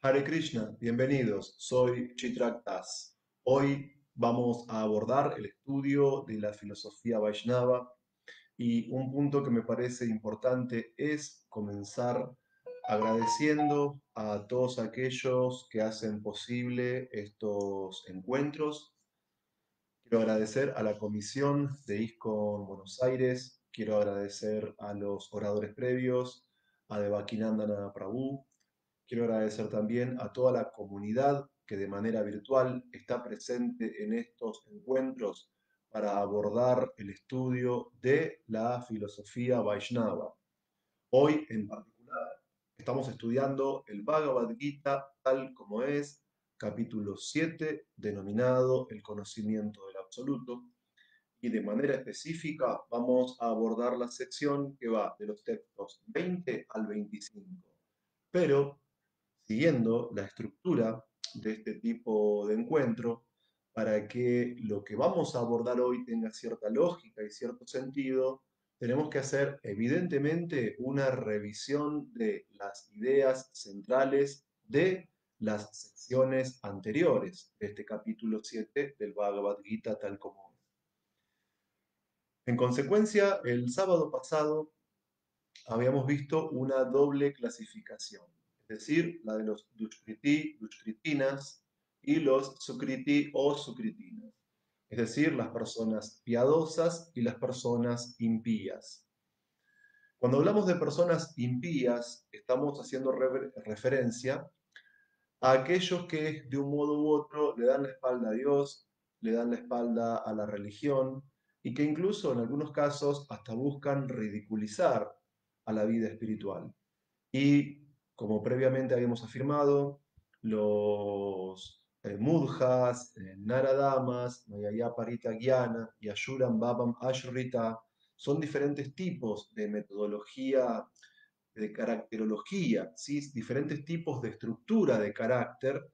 Hare Krishna, bienvenidos. Soy Chitrak Das. Hoy vamos a abordar el estudio de la filosofía Vaishnava y un punto que me parece importante es comenzar agradeciendo a todos aquellos que hacen posible estos encuentros. Quiero agradecer a la comisión de ISKCON Buenos Aires, quiero agradecer a los oradores previos, a Devakinandana Prabhu. Quiero agradecer también a toda la comunidad que de manera virtual está presente en estos encuentros para abordar el estudio de la filosofía Vaishnava. Hoy en particular estamos estudiando el Bhagavad Gita tal como es, capítulo 7, denominado El conocimiento del absoluto, y de manera específica vamos a abordar la sección que va de los textos 20 al 25. Pero siguiendo la estructura de este tipo de encuentro, para que lo que vamos a abordar hoy tenga cierta lógica y cierto sentido, tenemos que hacer evidentemente una revisión de las ideas centrales de las secciones anteriores de este capítulo 7 del Bhagavad Gita tal como es. En consecuencia, el sábado pasado habíamos visto una doble clasificación, es decir, la de los Dushkriti, Dushkritinas, y los Sukriti o Sukritinas, es decir, las personas piadosas y las personas impías. Cuando hablamos de personas impías, estamos haciendo referencia a aquellos que de un modo u otro le dan la espalda a Dios, le dan la espalda a la religión y que incluso en algunos casos hasta buscan ridiculizar a la vida espiritual. Y como previamente habíamos afirmado, los mudjas, naradamas, Mayaya Parita Gyana y Ashuram Babam Ashrita son diferentes tipos de metodología, de caracterología, ¿sí? Diferentes tipos de estructura de carácter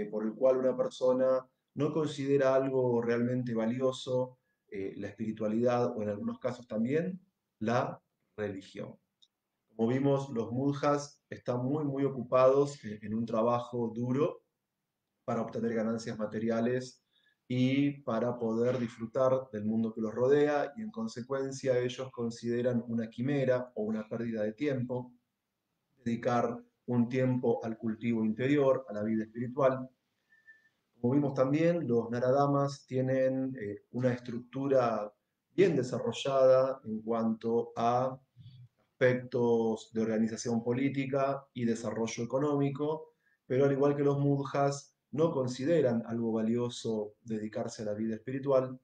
por el cual una persona no considera algo realmente valioso la espiritualidad o en algunos casos también la religión. Como vimos, los mudjas están muy ocupados en un trabajo duro para obtener ganancias materiales y para poder disfrutar del mundo que los rodea y en consecuencia ellos consideran una quimera o una pérdida de tiempo dedicar un tiempo al cultivo interior, a la vida espiritual. Como vimos también, los naradamas tienen una estructura bien desarrollada en cuanto a aspectos de organización política y desarrollo económico, pero al igual que los mudjas, no consideran algo valioso dedicarse a la vida espiritual.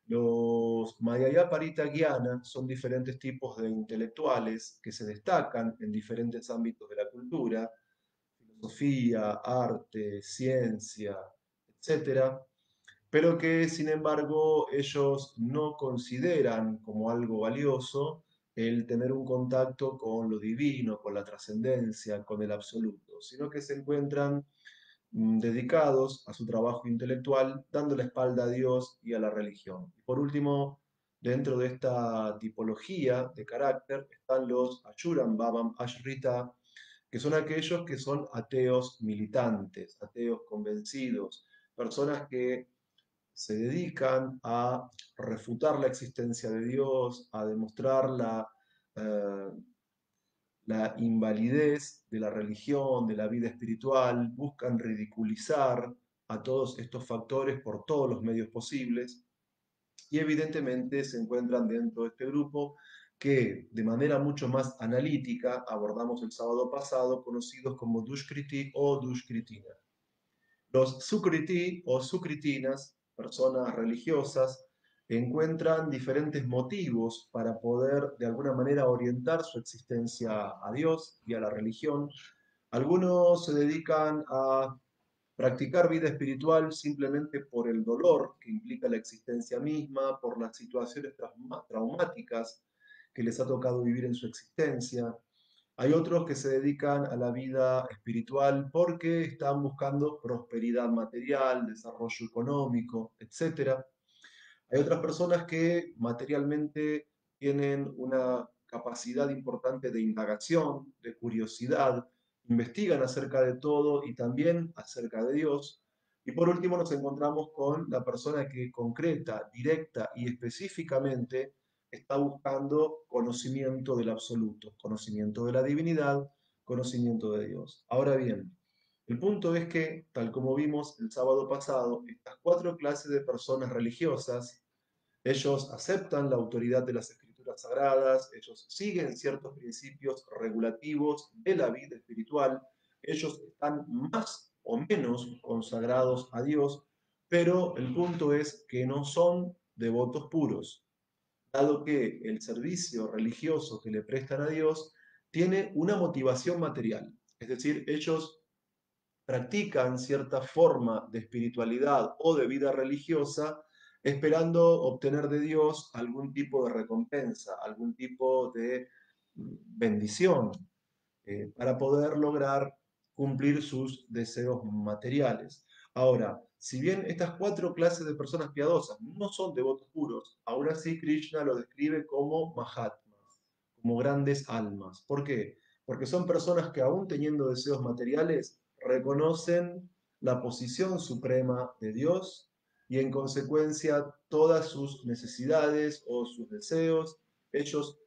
Los Mayaya Parita Gyana son diferentes tipos de intelectuales que se destacan en diferentes ámbitos de la cultura, filosofía, arte, ciencia, etcétera, pero que sin embargo ellos no consideran como algo valioso el tener un contacto con lo divino, con la trascendencia, con el absoluto, sino que se encuentran dedicados a su trabajo intelectual, dando la espalda a Dios y a la religión. Y por último, dentro de esta tipología de carácter están los Ashuram Babam Ashrita, que son aquellos que son ateos militantes, ateos convencidos, personas que se dedican a refutar la existencia de Dios, a demostrar eh, la invalidez de la religión, de la vida espiritual, buscan ridiculizar a todos estos factores por todos los medios posibles y evidentemente se encuentran dentro de este grupo que de manera mucho más analítica abordamos el sábado pasado, conocidos como Dushkriti o Dushkritina. Los Sukriti o Sukritinas, personas religiosas, encuentran diferentes motivos para poder de alguna manera orientar su existencia a Dios y a la religión. Algunos se dedican a practicar vida espiritual simplemente por el dolor que implica la existencia misma, por las situaciones traumáticas que les ha tocado vivir en su existencia. Hay otros que se dedican a la vida espiritual porque están buscando prosperidad material, desarrollo económico, etc. Hay otras personas que materialmente tienen una capacidad importante de indagación, de curiosidad, investigan acerca de todo y también acerca de Dios. Y por último nos encontramos con la persona que concreta, directa y específicamente está buscando conocimiento del absoluto, conocimiento de la divinidad, conocimiento de Dios. Ahora bien, el punto es que, tal como vimos el sábado pasado, estas cuatro clases de personas religiosas, ellos aceptan la autoridad de las escrituras sagradas, ellos siguen ciertos principios regulativos de la vida espiritual, ellos están más o menos consagrados a Dios, pero el punto es que no son devotos puros, dado que el servicio religioso que le prestan a Dios tiene una motivación material, es decir, ellos practican cierta forma de espiritualidad o de vida religiosa esperando obtener de Dios algún tipo de recompensa, algún tipo de bendición, para poder lograr cumplir sus deseos materiales. Ahora, si bien estas cuatro clases de personas piadosas no son devotos puros, aún así Krishna lo describe como Mahatmas, como grandes almas. ¿Por qué? Porque son personas que aún teniendo deseos materiales reconocen la posición suprema de Dios y en consecuencia todas sus necesidades o sus deseos, ellos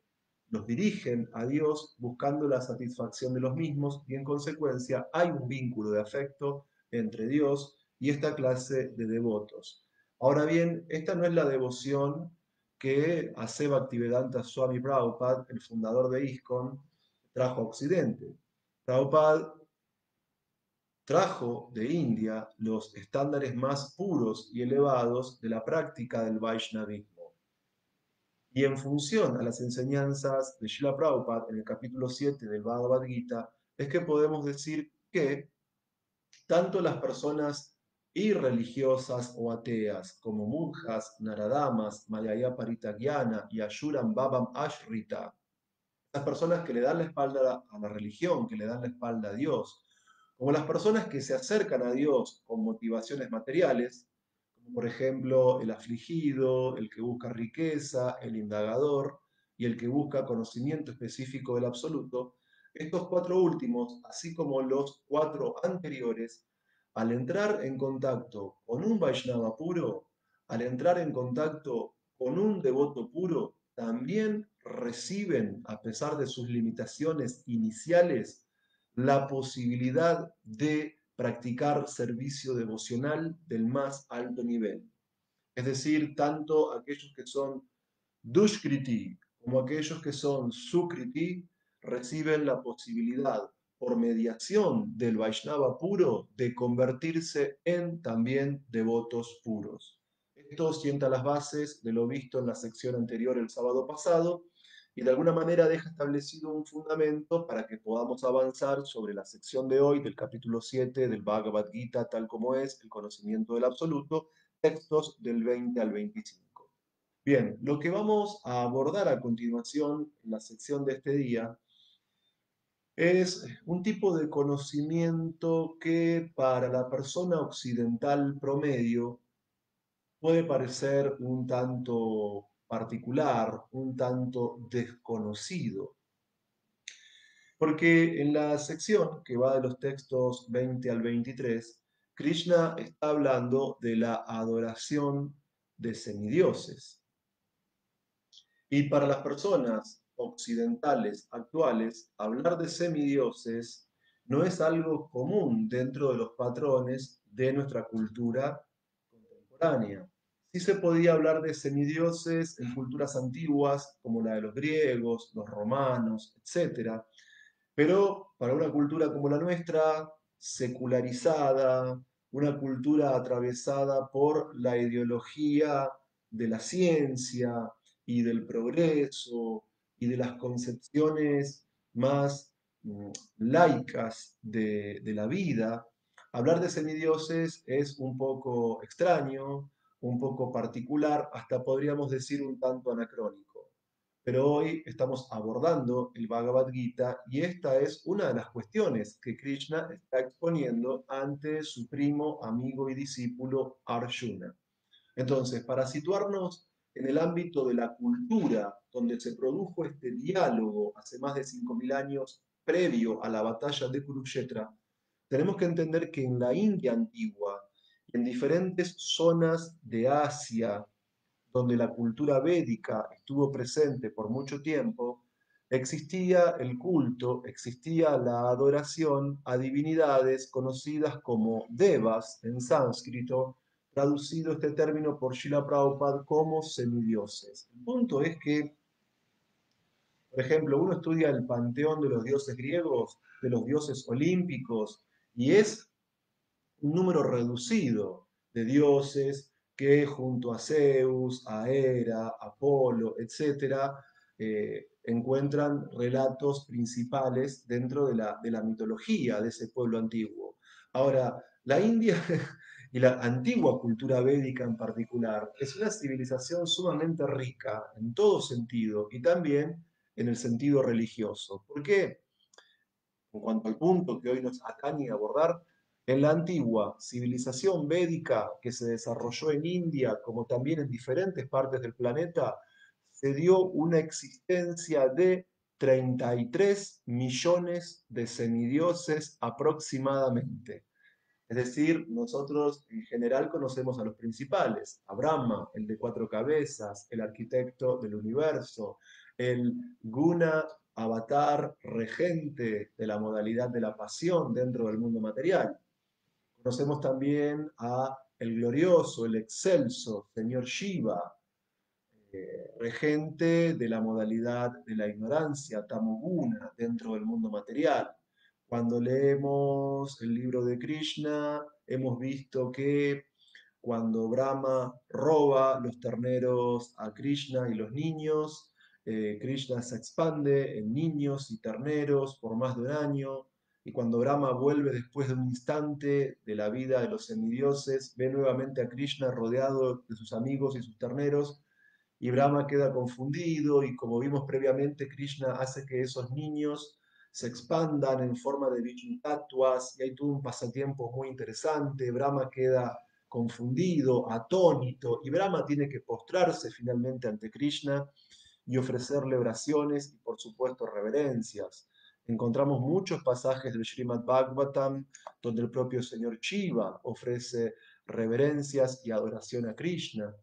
los dirigen a Dios buscando la satisfacción de los mismos y en consecuencia hay un vínculo de afecto entre Dios y esta clase de devotos. Ahora bien, esta no es la devoción que hace Bhaktivedanta Swami Prabhupada, el fundador de ISKCON, trajo a Occidente. Prabhupada trajo de India los estándares más puros y elevados de la práctica del Vaishnavismo. Y en función a las enseñanzas de Srila Prabhupada en el capítulo 7 del Bhagavad Gita, es que podemos decir que tanto las personas irreligiosas o ateas como monjas, naradamas, Mayaya Paritagyana y Ashuram Babam Ashrita, las personas que le dan la espalda a la religión, que le dan la espalda a Dios, como las personas que se acercan a Dios con motivaciones materiales, como por ejemplo el afligido, el que busca riqueza, el indagador y el que busca conocimiento específico del absoluto, estos cuatro últimos, así como los cuatro anteriores, al entrar en contacto con un Vaishnava puro, al entrar en contacto con un devoto puro, también reciben, a pesar de sus limitaciones iniciales, la posibilidad de practicar servicio devocional del más alto nivel. Es decir, tanto aquellos que son Dushkriti como aquellos que son Sukriti reciben la posibilidad, por mediación del Vaishnava puro, de convertirse en también devotos puros. Esto sienta las bases de lo visto en la sección anterior el sábado pasado y de alguna manera deja establecido un fundamento para que podamos avanzar sobre la sección de hoy del capítulo 7 del Bhagavad Gita, tal como es el conocimiento del absoluto, textos del 20 al 25. Bien, lo que vamos a abordar a continuación en la sección de este día es un tipo de conocimiento que para la persona occidental promedio puede parecer un tanto particular, un tanto desconocido, porque en la sección que va de los textos 20 al 23, Krishna está hablando de la adoración de semidioses. Y para las personas occidentales actuales, hablar de semidioses no es algo común dentro de los patrones de nuestra cultura contemporánea. Sí se podía hablar de semidioses en culturas antiguas, como la de los griegos, los romanos, etcétera, pero para una cultura como la nuestra, secularizada, una cultura atravesada por la ideología de la ciencia y del progreso y de las concepciones más laicas de la vida, hablar de semidioses es un poco extraño, un poco particular, hasta podríamos decir un tanto anacrónico. Pero hoy estamos abordando el Bhagavad Gita y esta es una de las cuestiones que Krishna está exponiendo ante su primo, amigo y discípulo Arjuna. Entonces, para situarnos en el ámbito de la cultura donde se produjo este diálogo hace más de 5.000 años previo a la batalla de Kurukshetra, tenemos que entender que en la India antigua, en diferentes zonas de Asia, donde la cultura védica estuvo presente por mucho tiempo, existía el culto, existía la adoración a divinidades conocidas como devas en sánscrito, traducido este término por Srila Prabhupada como semidioses. El punto es que, por ejemplo, uno estudia el panteón de los dioses griegos, de los dioses olímpicos, y es un número reducido de dioses que junto a Zeus, a Hera, Apolo, etcétera, encuentran relatos principales dentro de la mitología de ese pueblo antiguo. Ahora, la India y la antigua cultura védica en particular es una civilización sumamente rica en todo sentido y también en el sentido religioso. ¿Por qué? En cuanto al punto que hoy nos atañe abordar, en la antigua civilización védica que se desarrolló en India, como también en diferentes partes del planeta, se dio una existencia de 33 millones de semidioses aproximadamente. Es decir, nosotros en general conocemos a los principales, a Brahma, el de cuatro cabezas, el arquitecto del universo, el Guna, avatar, regente de la modalidad de la pasión dentro del mundo material. Conocemos también a el glorioso, el excelso señor Shiva, regente de la modalidad de la ignorancia, tamoguna, dentro del mundo material. Cuando leemos el libro de Krishna, hemos visto que cuando Brahma roba los terneros a Krishna y los niños, Krishna se expande en niños y terneros por más de un año, y cuando Brahma vuelve después de un instante de la vida de los semidioses, ve nuevamente a Krishna rodeado de sus amigos y sus terneros, y Brahma queda confundido y como vimos previamente, Krishna hace que esos niños se expandan en forma de Vishnu Tattvas y hay todo un pasatiempo muy interesante. Brahma queda confundido, atónito y Brahma tiene que postrarse finalmente ante Krishna y ofrecerle oraciones y por supuesto reverencias. Encontramos muchos pasajes del Srimad Bhagavatam donde el propio señor Shiva ofrece reverencias y adoración a Krishna.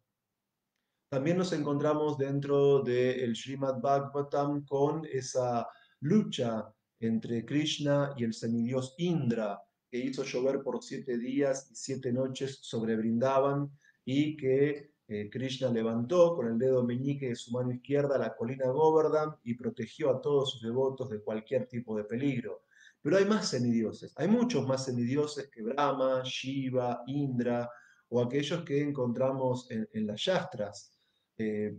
También nos encontramos dentro del Srimad Bhagavatam con esa lucha entre Krishna y el semidios Indra, que hizo llover por 7 días y 7 noches sobre Brindavan y que Krishna levantó con el dedo meñique de su mano izquierda la colina Govardhan y protegió a todos sus devotos de cualquier tipo de peligro. Pero hay más semidioses, hay muchos más semidioses que Brahma, Shiva, Indra o aquellos que encontramos en las yastras.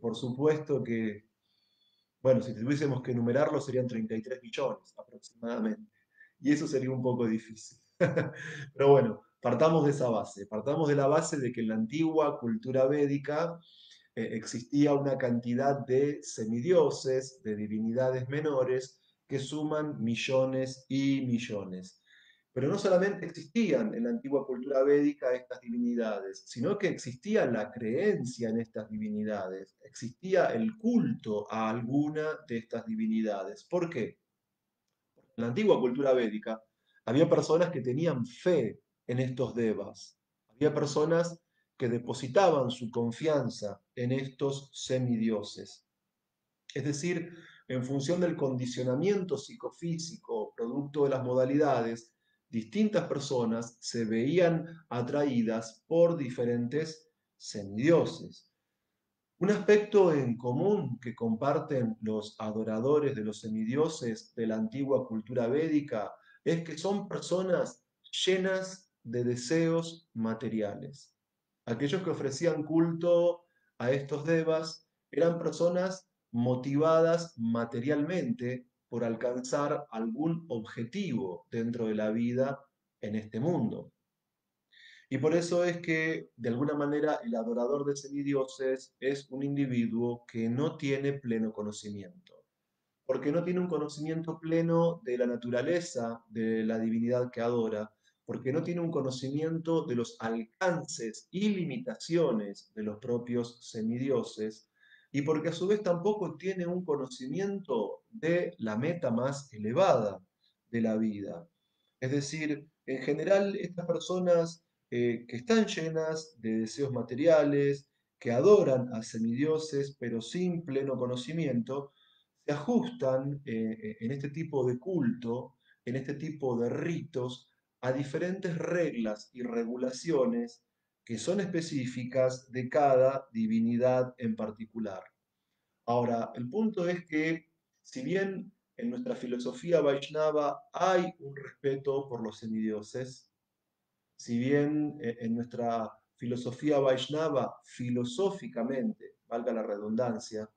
Por supuesto que, bueno, si tuviésemos que enumerarlo serían 33 millones aproximadamente. Y eso sería un poco difícil. Pero bueno, partamos de esa base. Partamos de la base de que en la antigua cultura védica existía una cantidad de semidioses, de divinidades menores, que suman millones y millones. Pero no solamente existían en la antigua cultura védica estas divinidades, sino que existía la creencia en estas divinidades, existía el culto a alguna de estas divinidades. ¿Por qué? En la antigua cultura védica había personas que tenían fe en estos devas, había personas que depositaban su confianza en estos semidioses. Es decir, en función del condicionamiento psicofísico producto de las modalidades, distintas personas se veían atraídas por diferentes semidioses. Un aspecto en común que comparten los adoradores de los semidioses de la antigua cultura védica es que son personas llenas de deseos materiales. Aquellos que ofrecían culto a estos devas eran personas motivadas materialmente por alcanzar algún objetivo dentro de la vida en este mundo. Y por eso es que, de alguna manera, el adorador de semidioses es un individuo que no tiene pleno conocimiento, porque no tiene un conocimiento pleno de la naturaleza de la divinidad que adora, porque no tiene un conocimiento de los alcances y limitaciones de los propios semidioses, y porque a su vez tampoco tiene un conocimiento de la meta más elevada. de la vida. Es decir, en general estas personas que están llenas de deseos materiales, que adoran a semidioses, pero sin pleno conocimiento, se ajustan en este tipo de culto, en este tipo de ritos, a diferentes reglas y regulaciones que son específicas de cada divinidad en particular. Ahora, el punto es que, si bien en nuestra filosofía Vaishnava hay un respeto por los semidioses, si bien en nuestra filosofía Vaishnava, filosóficamente, valga la redundancia,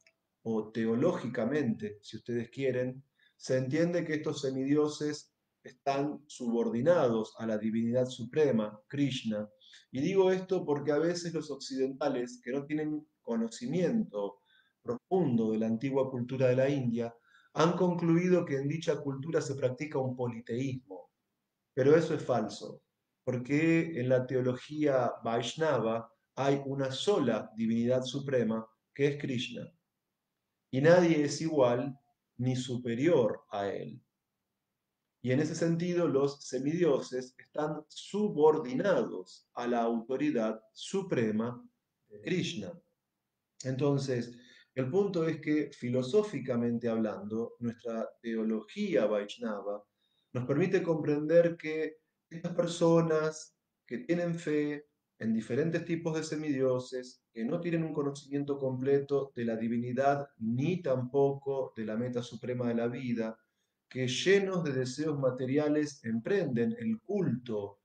o teológicamente, si ustedes quieren, se entiende que estos semidioses están subordinados a la divinidad suprema, Krishna. Y digo esto porque a veces los occidentales, que no tienen conocimiento profundo de la antigua cultura de la India, han concluido que en dicha cultura se practica un politeísmo, pero eso es falso, porque en la teología Vaishnava hay una sola divinidad suprema, que es Krishna, y nadie es igual ni superior a él. Y en ese sentido, los semidioses están subordinados a la autoridad suprema de Krishna. Entonces, el punto es que filosóficamente hablando, nuestra teología Vaishnava nos permite comprender que estas personas que tienen fe en diferentes tipos de semidioses, que no tienen un conocimiento completo de la divinidad ni tampoco de la meta suprema de la vida, que llenos de deseos materiales emprenden el culto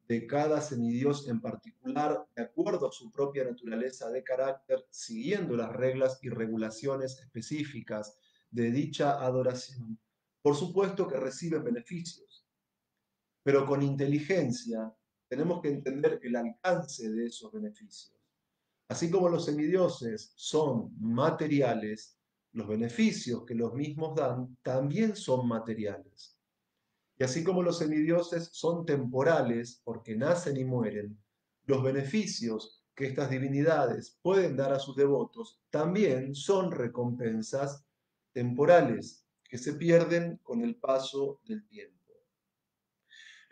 de cada semidios en particular, de acuerdo a su propia naturaleza de carácter, siguiendo las reglas y regulaciones específicas de dicha adoración. Por supuesto que reciben beneficios, pero con inteligencia tenemos que entender el alcance de esos beneficios. Así como los semidioses son materiales, los beneficios que los mismos dan también son materiales. Y así como los semidioses son temporales porque nacen y mueren, los beneficios que estas divinidades pueden dar a sus devotos también son recompensas temporales que se pierden con el paso del tiempo.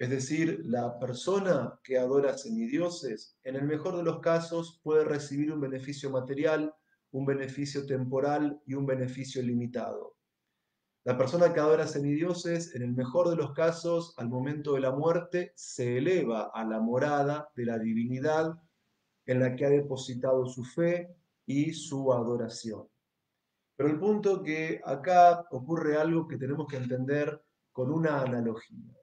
Es decir, la persona que adora semidioses, en el mejor de los casos, puede recibir un beneficio material, un beneficio temporal y un beneficio limitado. La persona que adora semidioses, en el mejor de los casos, al momento de la muerte, se eleva a la morada de la divinidad en la que ha depositado su fe y su adoración. Pero el punto es que acá ocurre algo que tenemos que entender con una analogía.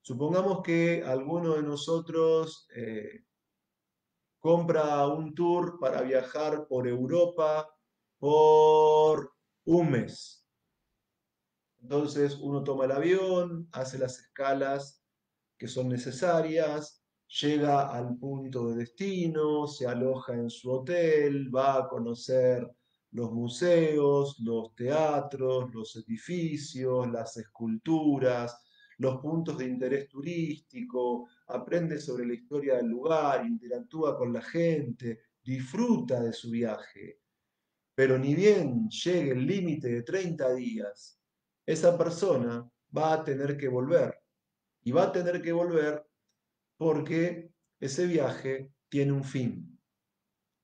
Supongamos que alguno de nosotros compra un tour para viajar por Europa por un mes. Entonces uno toma el avión, hace las escalas que son necesarias, llega al punto de destino, se aloja en su hotel, va a conocer los museos, los teatros, los edificios, las esculturas, los puntos de interés turístico, aprende sobre la historia del lugar, interactúa con la gente, disfruta de su viaje. Pero ni bien llegue el límite de 30 días, esa persona va a tener que volver. Y va a tener que volver porque ese viaje tiene un fin,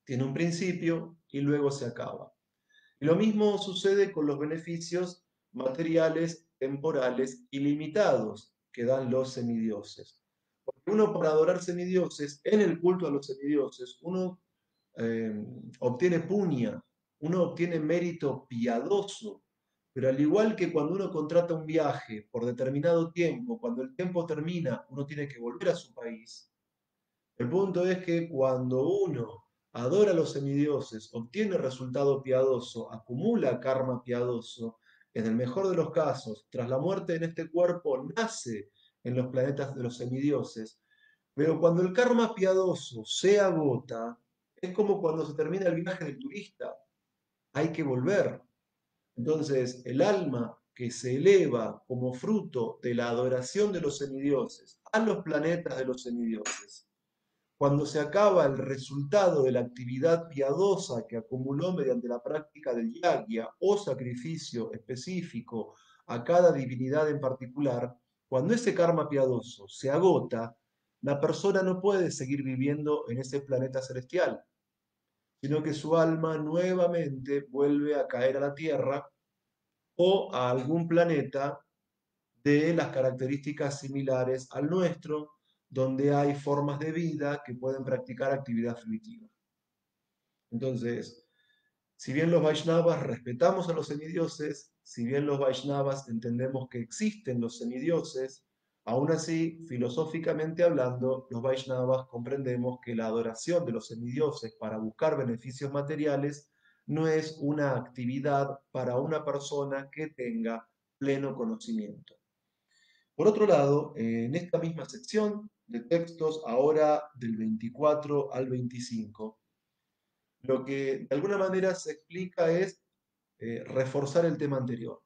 tiene un principio y luego se acaba. Y lo mismo sucede con los beneficios materiales, temporales y limitados que dan los semidioses. Porque uno, por adorar semidioses, en el culto a los semidioses, uno eh, obtiene puña, uno obtiene mérito piadoso, pero al igual que cuando uno contrata un viaje por determinado tiempo, cuando el tiempo termina, uno tiene que volver a su país. El punto es que cuando uno adora a los semidioses, obtiene resultado piadoso, acumula karma piadoso, en el mejor de los casos, tras la muerte en este cuerpo, nace en los planetas de los semidioses, pero cuando el karma piadoso se agota, es como cuando se termina el viaje del turista, hay que volver. Entonces, el alma que se eleva como fruto de la adoración de los semidioses a los planetas de los semidioses, cuando se acaba el resultado de la actividad piadosa que acumuló mediante la práctica del yagya o sacrificio específico a cada divinidad en particular, cuando ese karma piadoso se agota, la persona no puede seguir viviendo en ese planeta celestial, sino que su alma nuevamente vuelve a caer a la Tierra o a algún planeta de las características similares al nuestro, donde hay formas de vida que pueden practicar actividad primitiva. Entonces, si bien los Vaishnavas respetamos a los semidioses, si bien los Vaishnavas entendemos que existen los semidioses, aún así, filosóficamente hablando, los Vaishnavas comprendemos que la adoración de los semidioses para buscar beneficios materiales no es una actividad para una persona que tenga pleno conocimiento. Por otro lado, en esta misma sección de textos, ahora del 24 al 25, lo que de alguna manera se explica es reforzar el tema anterior.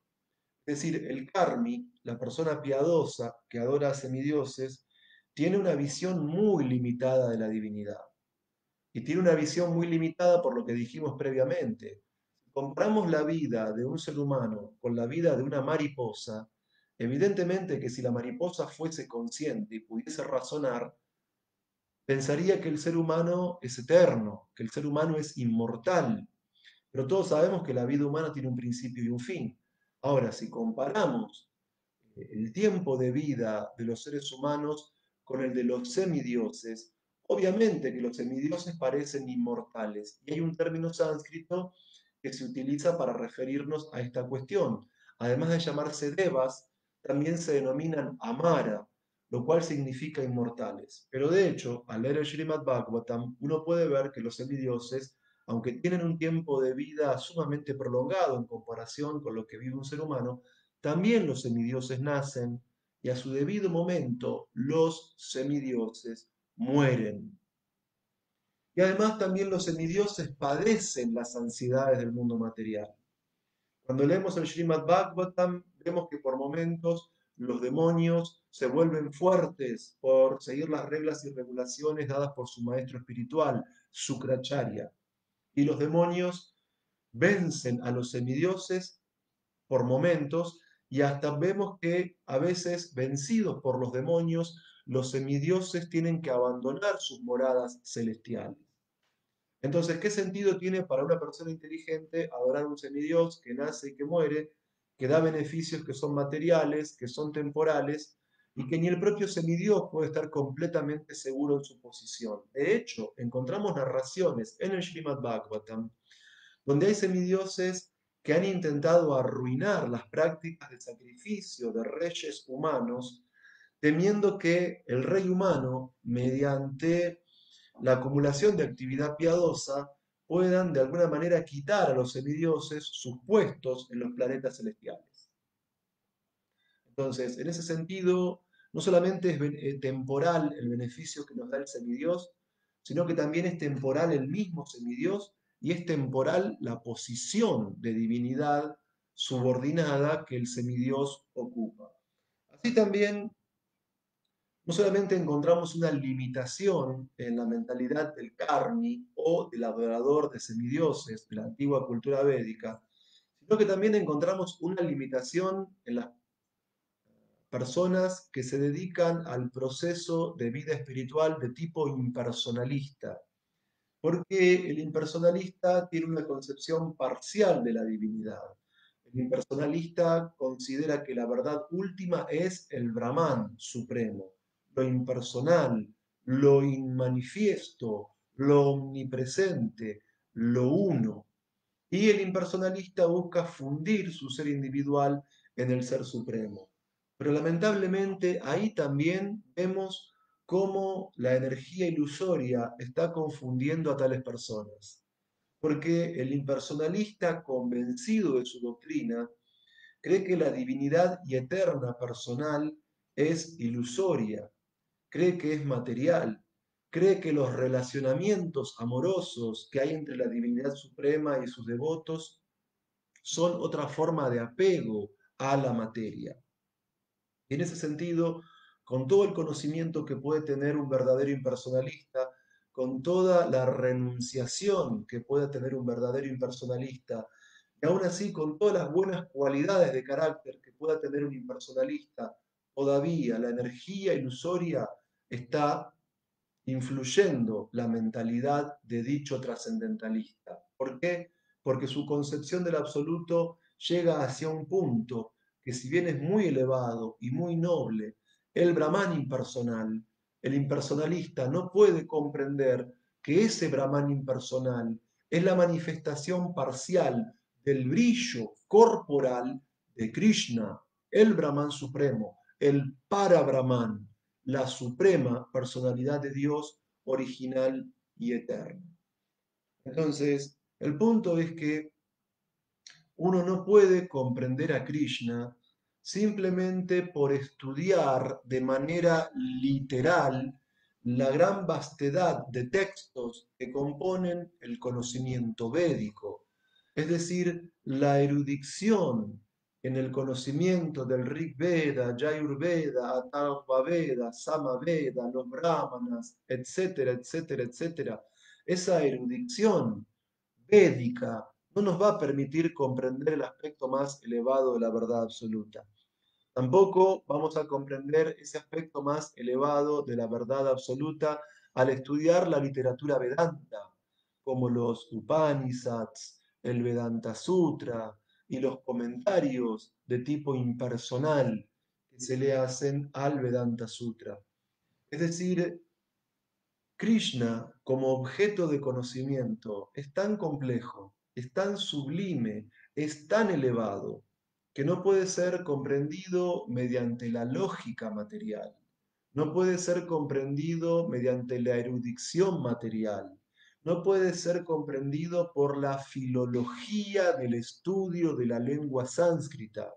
Es decir, el karmi, la persona piadosa que adora a semidioses, tiene una visión muy limitada de la divinidad. Y tiene una visión muy limitada por lo que dijimos previamente. Si comparamos la vida de un ser humano con la vida de una mariposa, evidentemente que si la mariposa fuese consciente y pudiese razonar, pensaría que el ser humano es eterno, que el ser humano es inmortal, pero todos sabemos que la vida humana tiene un principio y un fin. Ahora, si comparamos el tiempo de vida de los seres humanos con el de los semidioses, obviamente que los semidioses parecen inmortales. Y hay un término sánscrito que se utiliza para referirnos a esta cuestión. Además de llamarse devas, también se denominan amara, lo cual significa inmortales. Pero de hecho, al leer el Srimad Bhagavatam, uno puede ver que los semidioses, aunque tienen un tiempo de vida sumamente prolongado en comparación con lo que vive un ser humano, también los semidioses nacen y a su debido momento los semidioses mueren. Y además también los semidioses padecen las ansiedades del mundo material. Cuando leemos el Srimad Bhagavatam, vemos que por momentos los demonios se vuelven fuertes por seguir las reglas y regulaciones dadas por su maestro espiritual, Sukracharya. Y los demonios vencen a los semidioses por momentos y hasta vemos que a veces vencidos por los demonios, los semidioses tienen que abandonar sus moradas celestiales. Entonces, ¿qué sentido tiene para una persona inteligente adorar a un semidios que nace y que muere, que da beneficios que son materiales, que son temporales, y que ni el propio semidios puede estar completamente seguro en su posición? De hecho, encontramos narraciones en el Srimad Bhagavatam donde hay semidioses que han intentado arruinar las prácticas de sacrificio de reyes humanos, temiendo que el rey humano, mediante la acumulación de actividad piadosa, puedan de alguna manera quitar a los semidioses sus puestos en los planetas celestiales. Entonces, en ese sentido, no solamente es temporal el beneficio que nos da el semidios, sino que también es temporal el mismo semidios y es temporal la posición de divinidad subordinada que el semidios ocupa. Así también, no solamente encontramos una limitación en la mentalidad del karmi o del adorador de semidioses de la antigua cultura védica, sino que también encontramos una limitación en las personas que se dedican al proceso de vida espiritual de tipo impersonalista, porque el impersonalista tiene una concepción parcial de la divinidad. El impersonalista considera que la verdad última es el Brahman supremo, lo impersonal, lo inmanifiesto, lo omnipresente, lo uno. Y el impersonalista busca fundir su ser individual en el ser supremo. Pero lamentablemente ahí también vemos cómo la energía ilusoria está confundiendo a tales personas. Porque el impersonalista, convencido de su doctrina, cree que la divinidad y eterna personal es ilusoria, cree que es material, cree que los relacionamientos amorosos que hay entre la divinidad suprema y sus devotos son otra forma de apego a la materia. Y en ese sentido, con todo el conocimiento que puede tener un verdadero impersonalista, con toda la renunciación que puede tener un verdadero impersonalista, Y aún así, con todas las buenas cualidades de carácter que pueda tener un impersonalista, todavía la energía ilusoria está influyendo la mentalidad de dicho trascendentalista. ¿Por qué? Porque su concepción del absoluto llega hacia un punto que, si bien es muy elevado y muy noble, el Brahman impersonal, el impersonalista no puede comprender que ese Brahman impersonal es la manifestación parcial del brillo corporal de Krishna, el Brahman supremo, el para Brahman, la suprema personalidad de Dios original y eterna. Entonces, el punto es que uno no puede comprender a Krishna simplemente por estudiar de manera literal la gran vastedad de textos que componen el conocimiento védico, es decir, la erudición en el conocimiento del Rig Veda, Yajurveda, Atharva Veda, Sama Veda, los Brahmanas, etcétera, etcétera, etcétera. Esa erudición védica no nos va a permitir comprender el aspecto más elevado de la verdad absoluta. Tampoco vamos a comprender ese aspecto más elevado de la verdad absoluta al estudiar la literatura Vedanta, como los Upanishads, el Vedanta Sutra y los comentarios de tipo impersonal que se le hacen al Vedanta Sutra. Es decir, Krishna, como objeto de conocimiento, es tan complejo, es tan sublime, es tan elevado, que no puede ser comprendido mediante la lógica material, no puede ser comprendido mediante la erudición material, no puede ser comprendido por la filología del estudio de la lengua sánscrita.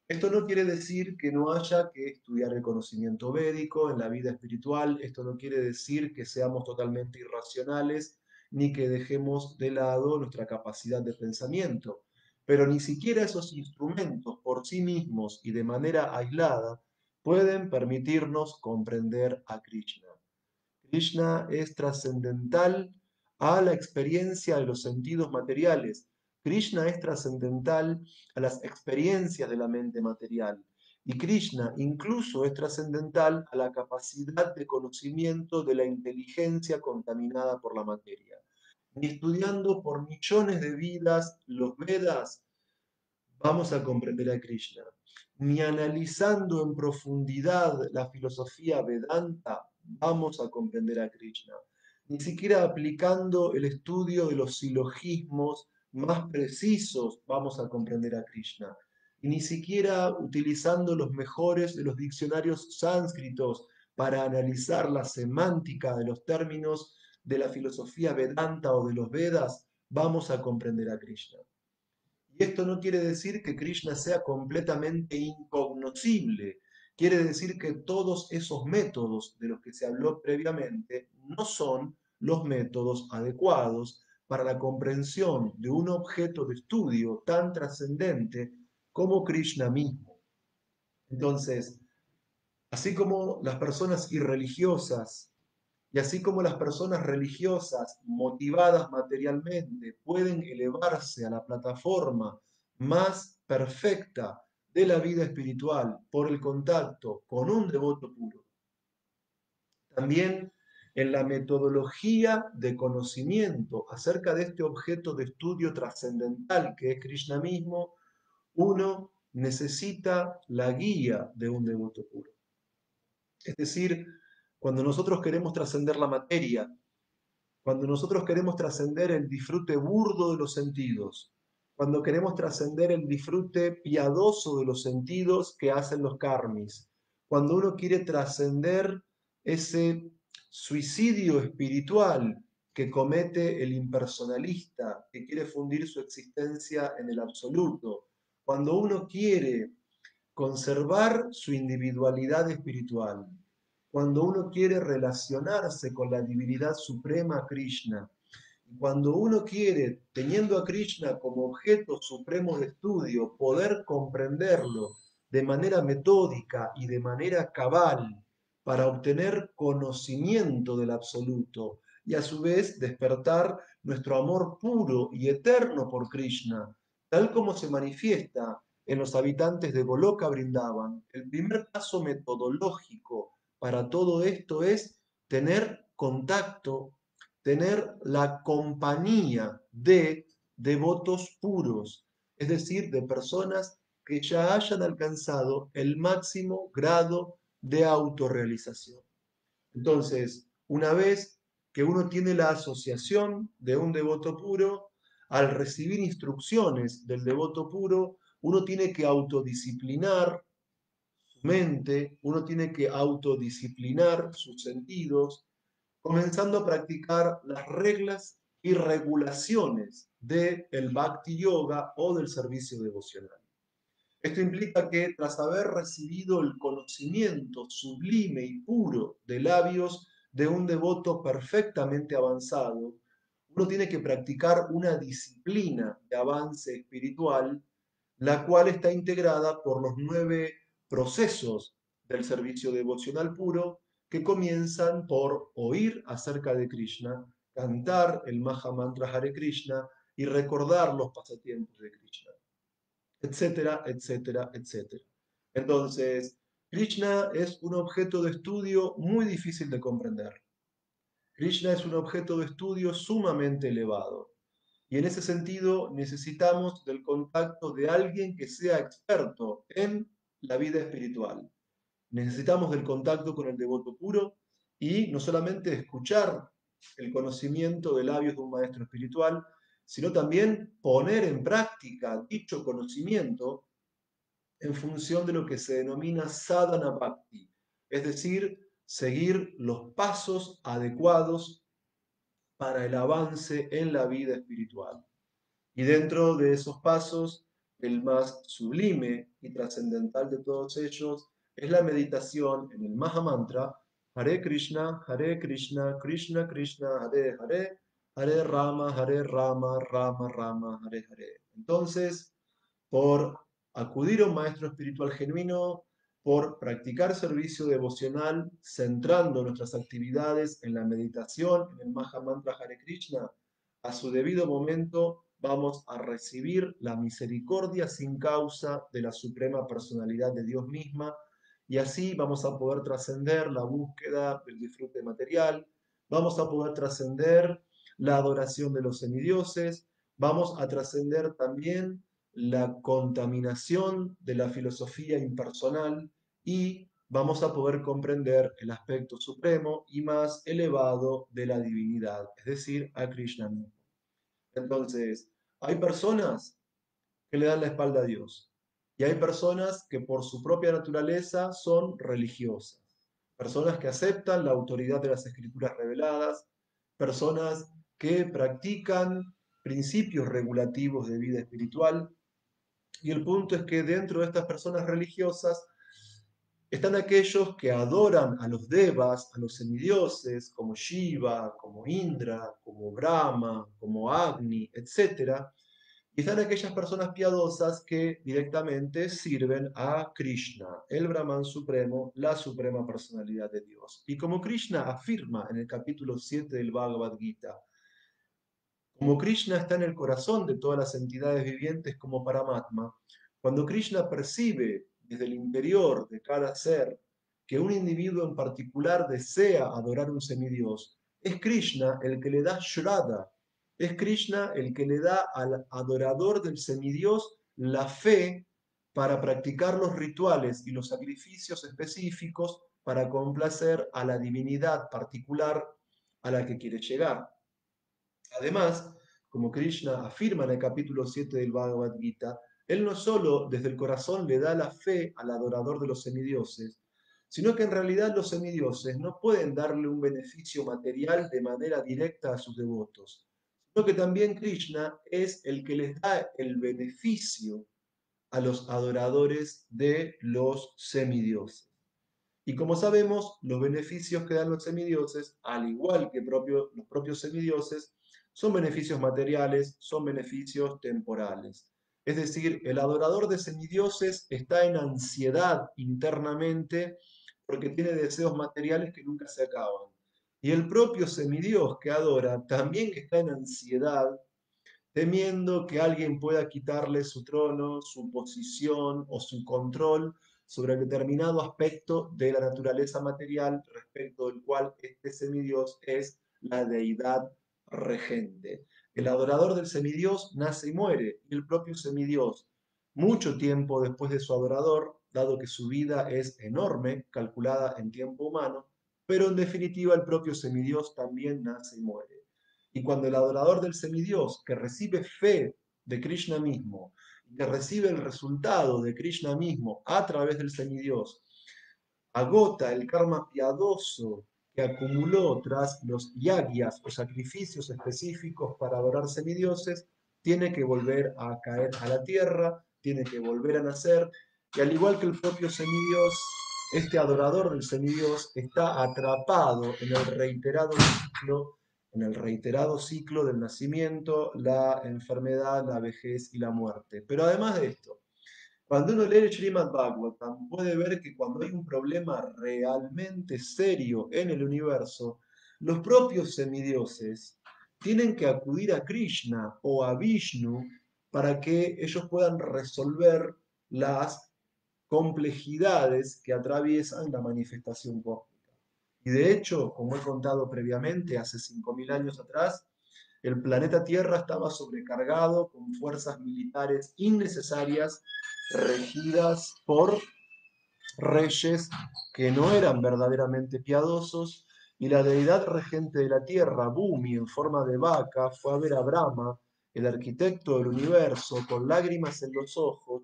Esto no quiere decir que no haya que estudiar el conocimiento védico en la vida espiritual, esto no quiere decir que seamos totalmente irracionales ni que dejemos de lado nuestra capacidad de pensamiento, pero ni siquiera esos instrumentos por sí mismos y de manera aislada pueden permitirnos comprender a Krishna. Krishna es trascendental a la experiencia de los sentidos materiales. Krishna es trascendental a las experiencias de la mente material. Y Krishna incluso es trascendental a la capacidad de conocimiento de la inteligencia contaminada por la materia. Ni estudiando por millones de vidas los Vedas vamos a comprender a Krishna. Ni analizando en profundidad la filosofía Vedanta vamos a comprender a Krishna. Ni siquiera aplicando el estudio de los silogismos más precisos vamos a comprender a Krishna. Y ni siquiera utilizando los mejores de los diccionarios sánscritos para analizar la semántica de los términos de la filosofía Vedanta o de los Vedas, vamos a comprender a Krishna. Y esto no quiere decir que Krishna sea completamente incognoscible. Quiere decir que todos esos métodos de los que se habló previamente no son los métodos adecuados para la comprensión de un objeto de estudio tan trascendente como Krishna mismo. Entonces, así como las personas irreligiosas y así como las personas religiosas motivadas materialmente pueden elevarse a la plataforma más perfecta de la vida espiritual por el contacto con un devoto puro, también en la metodología de conocimiento acerca de este objeto de estudio trascendental que es Krishna mismo, uno necesita la guía de un devoto puro. Es decir, cuando nosotros queremos trascender la materia, cuando nosotros queremos trascender el disfrute burdo de los sentidos, cuando queremos trascender el disfrute piadoso de los sentidos que hacen los karmis, cuando uno quiere trascender ese suicidio espiritual que comete el impersonalista, que quiere fundir su existencia en el absoluto, cuando uno quiere conservar su individualidad espiritual, cuando uno quiere relacionarse con la divinidad suprema Krishna, cuando uno quiere, teniendo a Krishna como objeto supremo de estudio, poder comprenderlo de manera metódica y de manera cabal para obtener conocimiento del absoluto y a su vez despertar nuestro amor puro y eterno por Krishna, tal como se manifiesta en los habitantes de Goloka Brindavan. El primer paso metodológico para todo esto es tener contacto, tener la compañía de devotos puros, es decir, de personas que ya hayan alcanzado el máximo grado de autorrealización. Entonces, una vez que uno tiene la asociación de un devoto puro, al recibir instrucciones del devoto puro, uno tiene que autodisciplinar su mente, uno tiene que autodisciplinar sus sentidos, comenzando a practicar las reglas y regulaciones del Bhakti Yoga o del servicio devocional. Esto implica que tras haber recibido el conocimiento sublime y puro de labios de un devoto perfectamente avanzado, uno tiene que practicar una disciplina de avance espiritual, la cual está integrada por los 9 procesos del servicio devocional puro, que comienzan por oír acerca de Krishna, cantar el Maha Mantra Hare Krishna y recordar los pasatiempos de Krishna, etcétera, etcétera, etcétera. Entonces, Krishna es un objeto de estudio muy difícil de comprender. Krishna es un objeto de estudio sumamente elevado. Y en ese sentido necesitamos del contacto de alguien que sea experto en la vida espiritual. Necesitamos del contacto con el devoto puro y no solamente escuchar el conocimiento de labios de un maestro espiritual, sino también poner en práctica dicho conocimiento en función de lo que se denomina sadhana bhakti, es decir, seguir los pasos adecuados para el avance en la vida espiritual. Y dentro de esos pasos, el más sublime y trascendental de todos ellos es la meditación en el Maha Mantra Hare Krishna, Krishna Krishna, Hare Hare, Hare Rama, Rama Rama, Hare Hare. Entonces, por acudir a un maestro espiritual genuino, por practicar servicio devocional, centrando nuestras actividades en la meditación, en el Maha Mantra Hare Krishna, a su debido momento vamos a recibir la misericordia sin causa de la Suprema Personalidad de Dios misma, y así vamos a poder trascender la búsqueda del disfrute material, vamos a poder trascender la adoración de los semidioses, vamos a trascender también la contaminación de la filosofía impersonal y vamos a poder comprender el aspecto supremo y más elevado de la divinidad, es decir, a Krishna mismo. Entonces, hay personas que le dan la espalda a Dios y hay personas que por su propia naturaleza son religiosas, personas que aceptan la autoridad de las escrituras reveladas, personas que practican principios regulativos de vida espiritual, y el punto es que dentro de estas personas religiosas están aquellos que adoran a los devas, a los semidioses, como Shiva, como Indra, como Brahma, como Agni, etc. Y están aquellas personas piadosas que directamente sirven a Krishna, el Brahman supremo, la suprema personalidad de Dios. Y como Krishna afirma en el capítulo 7 del Bhagavad Gita, como Krishna está en el corazón de todas las entidades vivientes como Paramatma, cuando Krishna percibe desde el interior de cada ser que un individuo en particular desea adorar un semidios, es Krishna el que le da Shraddha, es Krishna el que le da al adorador del semidios la fe para practicar los rituales y los sacrificios específicos para complacer a la divinidad particular a la que quiere llegar. Además, como Krishna afirma en el capítulo 7 del Bhagavad Gita, él no solo desde el corazón le da la fe al adorador de los semidioses, sino que en realidad los semidioses no pueden darle un beneficio material de manera directa a sus devotos, sino que también Krishna es el que les da el beneficio a los adoradores de los semidioses. Y como sabemos, los beneficios que dan los semidioses, al igual que los propios semidioses, son beneficios materiales, son beneficios temporales. Es decir, el adorador de semidioses está en ansiedad internamente porque tiene deseos materiales que nunca se acaban. Y el propio semidios que adora también está en ansiedad temiendo que alguien pueda quitarle su trono, su posición o su control sobre determinado aspecto de la naturaleza material respecto del cual este semidios es la deidad regente. El adorador del semidios nace y muere, y el propio semidios, mucho tiempo después de su adorador, dado que su vida es enorme, calculada en tiempo humano, pero en definitiva el propio semidios también nace y muere. Y cuando el adorador del semidios, que recibe fe de Krishna mismo, que recibe el resultado de Krishna mismo a través del semidios, agota el karma piadoso que acumuló tras los yagyas o sacrificios específicos para adorar semidioses, tiene que volver a caer a la tierra, tiene que volver a nacer, y al igual que el propio semidios, este adorador del semidios está atrapado en el reiterado ciclo del nacimiento, la enfermedad, la vejez y la muerte. Pero además de esto, cuando uno lee el Srimad Bhagavatam, puede ver que cuando hay un problema realmente serio en el universo, los propios semidioses tienen que acudir a Krishna o a Vishnu para que ellos puedan resolver las complejidades que atraviesan la manifestación cósmica. Y de hecho, como he contado previamente, hace 5.000 años atrás, el planeta Tierra estaba sobrecargado con fuerzas militares innecesarias regidas por reyes que no eran verdaderamente piadosos, y la deidad regente de la tierra, Bhumi, en forma de vaca, fue a ver a Brahma, el arquitecto del universo, con lágrimas en los ojos,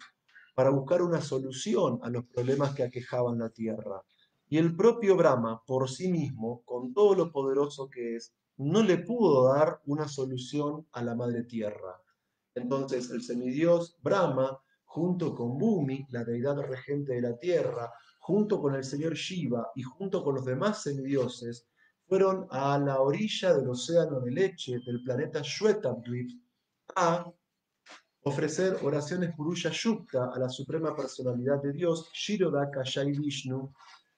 para buscar una solución a los problemas que aquejaban la tierra. Y el propio Brahma, por sí mismo, con todo lo poderoso que es, no le pudo dar una solución a la madre tierra. Entonces el semidios Brahma, junto con Bhumi, la deidad regente de la tierra, junto con el señor Shiva y junto con los demás semidioses, fueron a la orilla del océano de leche del planeta Shwetabdvip a ofrecer oraciones Purusha Yukta a la Suprema Personalidad de Dios, Shirodaka Jai Vishnu,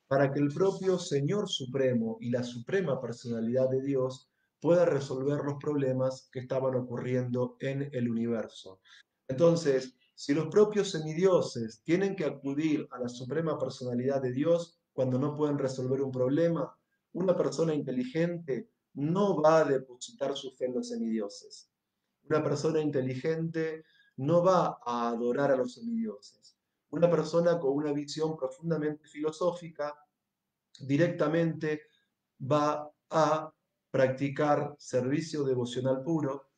para que el propio Señor Supremo y la Suprema Personalidad de Dios pueda resolver los problemas que estaban ocurriendo en el universo. Entonces, si los propios semidioses tienen que acudir a la Suprema Personalidad de Dios cuando no pueden resolver un problema, una persona inteligente no va a depositar su fe en los semidioses. Una persona inteligente no va a adorar a los semidioses. Una persona con una visión profundamente filosófica directamente va a practicar servicio devocional puro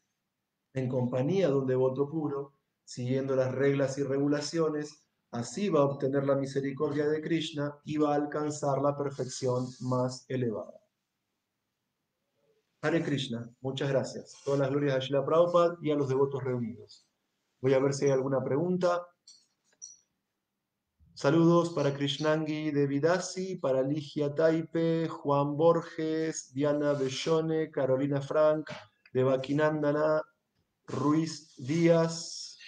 en compañía de un devoto puro, siguiendo las reglas y regulaciones, así va a obtener la misericordia de Krishna y va a alcanzar la perfección más elevada. Hare Krishna, muchas gracias. Todas las glorias a Srila Prabhupada y a los devotos reunidos. Voy a ver si hay alguna pregunta. Saludos para Krishnangi Devidasi, para Ligia Taipe, Juan Borges, Diana Bellone, Carolina Frank, Devakinandana, Ruiz Díaz,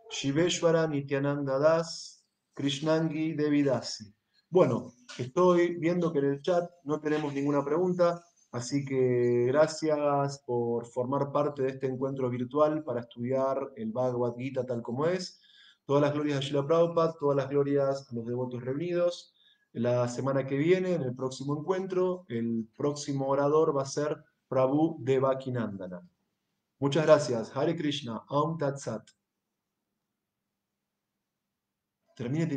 Shiveshwara Nityananda Das, Krishnangi Devidasi. Bueno, estoy viendo que en el chat no tenemos ninguna pregunta, así que gracias por formar parte de este encuentro virtual para estudiar el Bhagavad Gita tal como es. Todas las glorias a Srila Prabhupada, todas las glorias a los devotos reunidos. La semana que viene, en el próximo encuentro, el próximo orador va a ser Prabhu Devakinandana. Muchas gracias. Hare Krishna. Aum Tat Sat. Termine